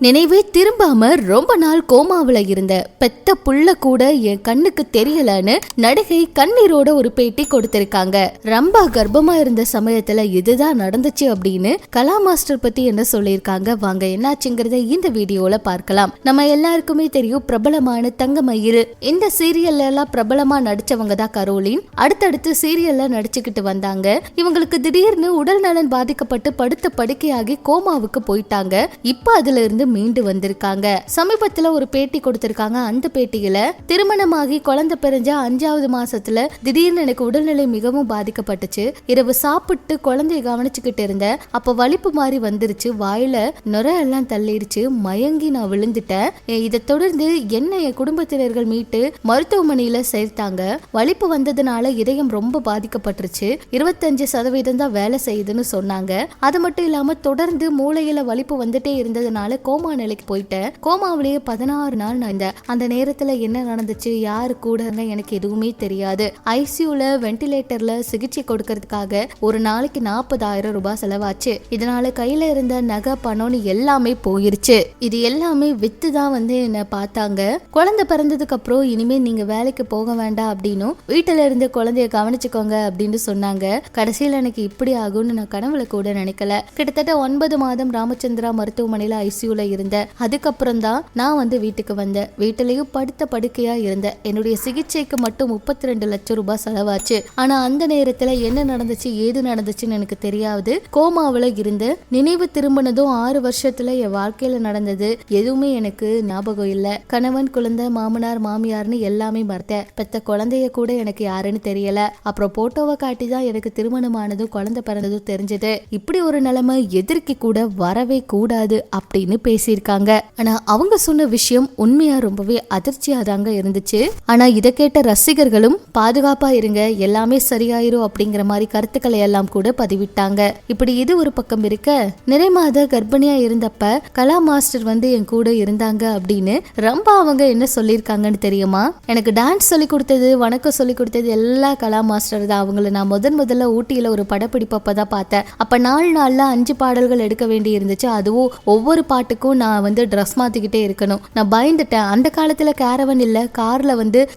நினைவே திரும்பாம ரொம்ப நாள் கோமாவுல இருந்த பெத்த புள்ள கூட என் கண்ணுக்கு தெரியலன்னு நடிகை கண்ணீரோட ஒரு பேட்டி கொடுத்திருக்காங்க. ரம்பா கர்ப்பமா இருந்த சமயத்துல இதுதான் நடந்துச்சு அப்படின்னு கலா மாஸ்டர் பத்தி என்ன சொல்லியிருக்காங்க, வாங்க என்னாச்சுங்கிறத இந்த வீடியோல பார்க்கலாம். நம்ம எல்லாருக்குமே தெரியும் பிரபலமான தங்கமயில். இந்த சீரியல்ல எல்லாம் பிரபலமா நடிச்சவங்க தான் கரோலின். அடுத்தடுத்து சீரியல்ல நடிச்சுக்கிட்டு வந்தாங்க. இவங்களுக்கு திடீர்னு உடல் நலன் பாதிக்கப்பட்டு படுத்த படுக்கையாகி கோமாவுக்கு போயிட்டாங்க. இப்ப அதுல இருந்து மீண்டு வந்திருக்காங்க. சமீபத்துல ஒரு பேட்டி கொடுத்திருக்காங்க. அந்த பேட்டியில திருமணமாகி குழந்தை பிறஞ்ச 5வது மாசத்துல திடீர்னு எனக்கு உடல்நிலை மிகவும் பாதிக்கப்பட்டுச்சு. இரவு சாப்பிட்டு குழந்தைய கவனிச்சுக்கிட்டு இருந்த அப்ப வலிப்பு மாதிரி வந்துருச்சு. வாயில நுர எல்லாம் தள்ளிடுச்சு. மயங்கி நான் விழுந்துட்டேன். இதை தொடர்ந்து என்ன என் குடும்பத்தினர்கள் மீட்டு மருத்துவமனையில சேர்த்தாங்க. வலிப்பு வந்ததுனால இதயம் ரொம்ப பாதிக்கப்பட்டுருச்சு. 25% தான் வேலை செய்யுதுன்னு சொன்னாங்க. அது மட்டும் இல்லாம தொடர்ந்து மூளையில வலிப்பு வந்துட்டே இருந்ததுனால கோமா நிலைக்கு போயிட்டேன். கோமாவிலேயே 16 நாள் நான் அந்த நேரத்துல என்ன நடந்துச்சு, யாரு கூட எனக்கு எதுவுமே தெரியாது. ஐசியூல வென்டிலேட்டர்ல சிகிச்சை கொடுக்கறதுக்காக ஒரு நாளைக்கு 40,000 ரூபாய் செலவாச்சு. இதனால கையில இருந்த நகை பணம்னு எல்லாமே போயிருச்சு. இது எல்லாமே வித்து தான் என்ன பார்த்தாங்க. குழந்தை பிறந்ததுக்கு அப்புறம் இனிமே நீங்க வேலைக்கு போக வேண்டாம் அப்படின்னும் வீட்டுல இருந்து குழந்தைய கவனிச்சுக்கோங்க அப்படின்னு சொன்னாங்க. கடைசியில எனக்கு இப்படி ஆகும்னு நான் கனவுல கூட நினைக்கல. கிட்டத்தட்ட 9 மாதம் ராமச்சந்திரா மருத்துவமனையில ஐசியூல இருந்தேன். அதுக்கப்புறம் தான் நான் வீட்டுக்கு வந்தேன். வீட்டிலையும் படுத்த படுக்கையா இருந்தேன். என்னுடைய சிகிச்சைக்கு மட்டும் 32 லட்சம் ரூபாய் செலவாச்சு. ஆனா அந்த நேரத்துல என்ன நடந்துச்சு ஏது நடந்துச்சுன்னு எனக்கு தெரியாது. கோமாவுல இருந்து நினைவு திரும்பினதும் 6 வருஷத்துல என் வாழ்க்கையில நடந்தது எதுவுமே எனக்கு ஞாபகம் இல்ல. கணவன், குழந்தை, மாமனார், மாமியார்னு எல்லாமே மறந்தேன். பெத்த குழந்தைய கூட எனக்கு யாருன்னு தெரியல. அப்புறம் போட்டோவை காட்டி தான் எனக்கு திருமணமானதும் குழந்தை பிறந்ததும் தெரிஞ்சது. இப்படி ஒரு நிலைமை எதிர்க்கு கூட வரவே கூடாது அப்படின்னு பேசியிருக்காங்க. ஆனா அவங்க சொன்ன விஷயம் உண்மையா ரொம்பவே அதிர்ச்சியா தாங்க இருந்துச்சு. ஆனா இதை கேட்ட ரசிகர்களும் பாதுகாப்பா இருங்க, எல்லாமே சரியாயிரும் அப்படிங்கிற மாதிரி கருத்துக்களை எல்லாம் கூட பதிவிட்டாங்க. இப்படி இது ஒரு பக்கம் இருக்க, நிறைமாத கர்ப்பிணியா இருந்தப்ப கலா மாஸ்டர் என் கூட இருந்தாங்க அப்படின்னு ரொம்ப அவங்க என்ன சொல்லியிருக்காங்கன்னு தெரியுமா? எனக்கு டான்ஸ் சொல்லி கொடுத்தது, வணக்கம் சொல்லி கொடுத்தது எல்லாம் கலா மாஸ்டர் தான். அவங்களை நான் முதல்ல ஊட்டியில ஒரு படப்பிடிப்பதான் பார்த்தேன். அப்ப நாள்ல 5 பாடல்கள் எடுக்க வேண்டி இருந்துச்சு. அதுவும் ஒவ்வொரு பாட்டுக்கும் நான் ட்ரெஸ் மாத்திக்கிட்டே இருக்கணும். நான் பயந்துட்டேன். அந்த காலத்துல கேரவன் இல்ல, கார்ல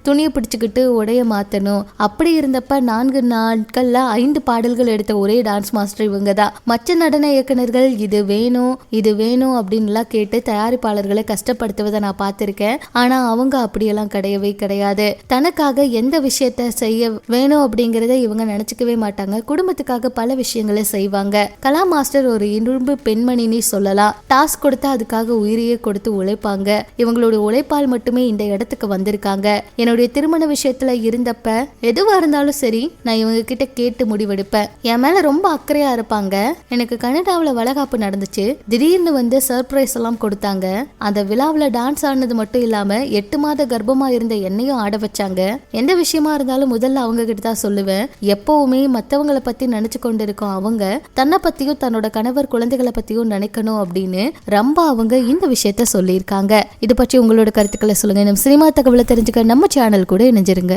துணியை பிடிச்சுக்கிட்டு உடைய மாத்தணும். அப்படி இருந்தப்ப 4 நாட்கள்ல 5 பாடல்கள் எடுத்த ஒரே டான்ஸ் மாஸ்டர் இவங்க தான். மற்ற நடன இயக்குனர்கள் இது வேணும் அப்படின்னு கேட்டு தயாரிப்பாளர்களை கஷ்டப்படுத்துவதை நான் பார்த்திருக்கேன். ஆனா அவங்க அப்படியெல்லாம் கிடையவே கிடையாது. தனக்காக எந்த விஷயத்த செய்ய வேணும் அப்படிங்கறத இவங்க நினைச்சுக்கவே மாட்டாங்க. குடும்பத்துக்காக பல விஷயங்களை செய்வாங்க. கலா மாஸ்டர் ஒரு இரும்பு பெண்மணின்னு சொல்லலாம். டாஸ்க் கொடுத்தா அதுக்காக உயிரையே கொடுத்து உழைப்பாங்க. இவங்களோட உழைப்பால் மட்டுமே இந்த இடத்துக்கு வந்திருக்காங்க. என்னுடைய திருமண விஷயத்துல இருந்தப்ப எதுவா இருந்தாலும் சரி நான் இவங்க கிட்ட கேட்டு முடிவெடுப்பேன். என் மேல ரொம்ப அக்கறையா இருப்பாங்க. எனக்கு கனடாவில் வளகாப்பு நடந்துச்சு. திடீர்னு சர்ப்ரைஸ் எல்லாம் கொடுத்தாங்க. அந்த விழாவில் டான்ஸ் ஆடினது மட்டும் இல்லாம 8 மாத கர்ப்பமா இருந்த என்னையும் ஆட வச்சாங்க. எந்த விஷயமா இருந்தாலும் முதல்ல அவங்க கிட்ட தான் சொல்லுவேன். எப்பவுமே மத்தவங்களை பத்தி நினைச்சு கொண்டு இருக்கோம். அவங்க தன்னை பத்தியும் தன்னோட கணவர், குழந்தைகளை பத்தியும் நினைக்கணும் அப்படின்னு ரொம்ப அவங்க இந்த விஷயத்த சொல்லியிருக்காங்க. இது பற்றி உங்களோட கருத்துக்களை சொல்லுங்க. நம்ம சினிமா தகவலை தெரிஞ்சுக்க நம்ம சேனல் கூட இணைஞ்சிருங்க.